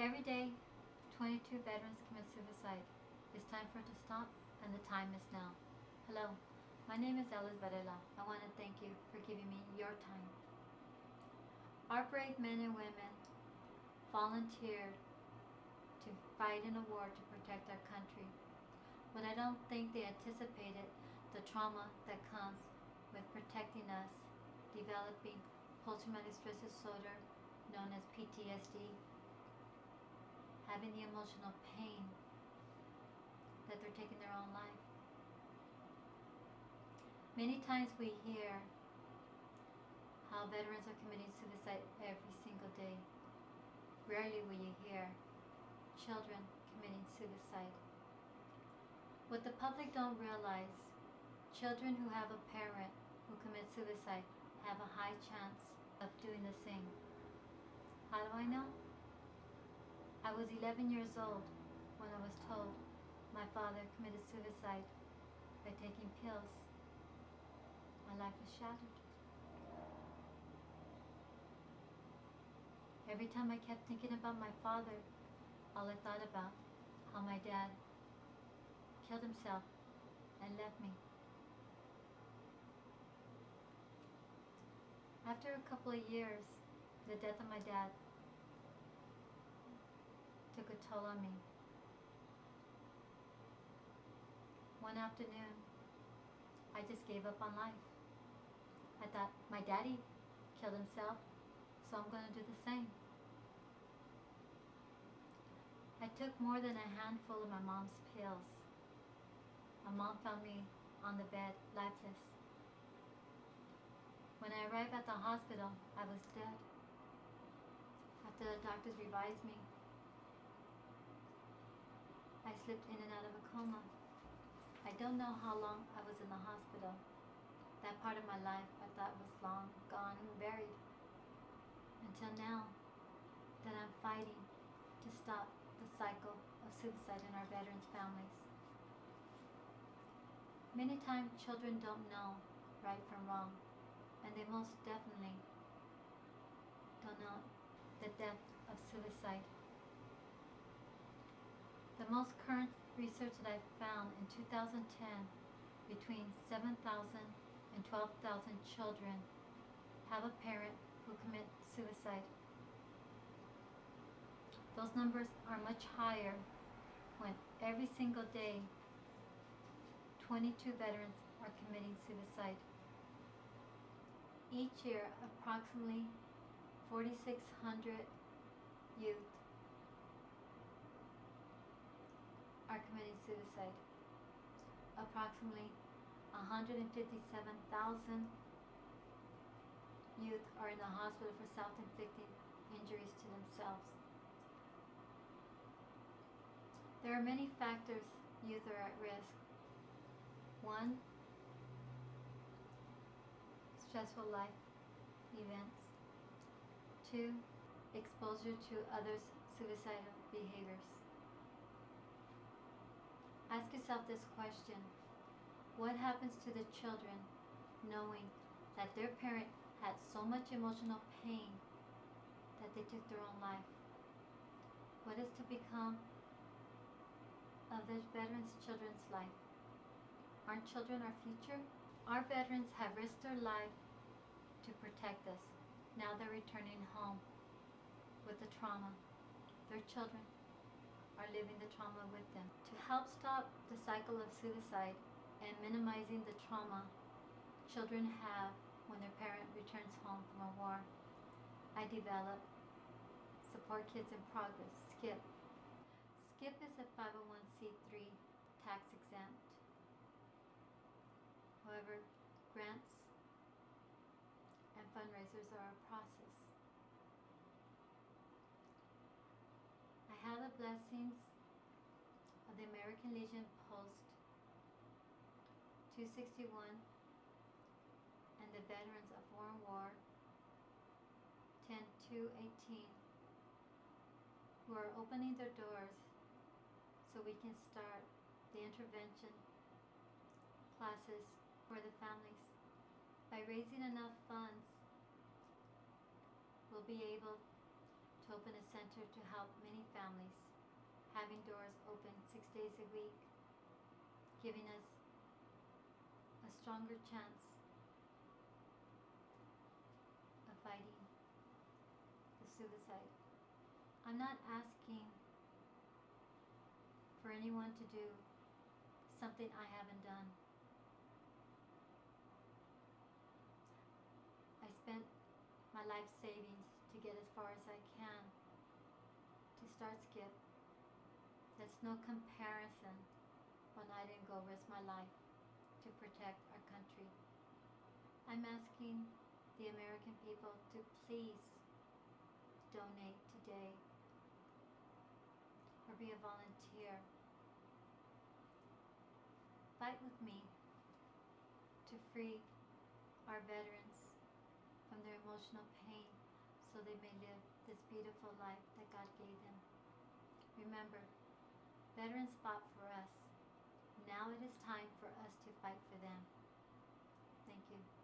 Every day, 22 veterans commit suicide. It's time for it to stop, and the time is now. Hello, my name is Alice Varela. I want to thank you for giving me your time. Our brave men and women volunteered to fight in a war to protect our country, but I don't think they anticipated the trauma that comes with protecting us, developing post-traumatic stress disorder known as PTSD, having the emotional pain that they're taking their own life. Many times we hear how veterans are committing suicide every single day. Rarely will you hear children committing suicide. What the public don't realize, children who have a parent who commits suicide have a high chance of doing the same. How do I know? I was 11 years old when I was told my father committed suicide by taking pills. My life was shattered. Every time I kept thinking about my father, all I thought about how my dad killed himself and left me. After a couple of years, the death of my dad took a toll on me. One afternoon, I just gave up on life. I thought, my daddy killed himself, so I'm going to do the same. I took more than a handful of my mom's pills. My mom found me on the bed, lifeless. When I arrived at the hospital, I was dead. After the doctors revised me, I slipped in and out of a coma. I don't know how long I was in the hospital. That part of my life I thought was long gone and buried. Until now, that I'm fighting to stop the cycle of suicide in our veterans' families. Many times children don't know right from wrong, and they most definitely don't know the depth of suicide. The most current research that I found in 2010, between 7,000 and 12,000 children have a parent who commits suicide. Those numbers are much higher when every single day 22 veterans are committing suicide. Each year, approximately 4,600 youth are committing suicide. Approximately 157,000 youth are in the hospital for self-inflicting injuries to themselves. There are many factors youth are at risk. 1, stressful life events. 2, exposure to others' suicidal behaviors. Ask yourself this question: what happens to the children knowing that their parent had so much emotional pain that they took their own life? What is to become of the veterans' children's life? Aren't children our future? Our veterans have risked their life to protect us. Now they're returning home with the trauma. Their children are living the trauma with them. To help stop the cycle of suicide and minimizing the trauma children have when their parent returns home from a war, I developed Support Kids in Progress, SKIP. SKIP is a 501c3 tax exempt. However, grants and fundraisers are a process. I have the blessings of the American Legion Post 261 and the Veterans of Foreign War 10-218 who are opening their doors so we can start the intervention classes for the families. By raising enough funds, we'll be able to to open a center to help many families, having doors open 6 days a week, giving us a stronger chance of fighting the suicide. I'm not asking for anyone to do something I haven't done. I spent my life savings to get as far as I can to start Skip. That's no comparison when I didn't go risk my life to protect our country. I'm asking the American people to please donate today or be a volunteer. Fight with me to free our veterans from their emotional pain so they may live this beautiful life that God gave them. Remember, veterans fought for us. Now it is time for us to fight for them. Thank you.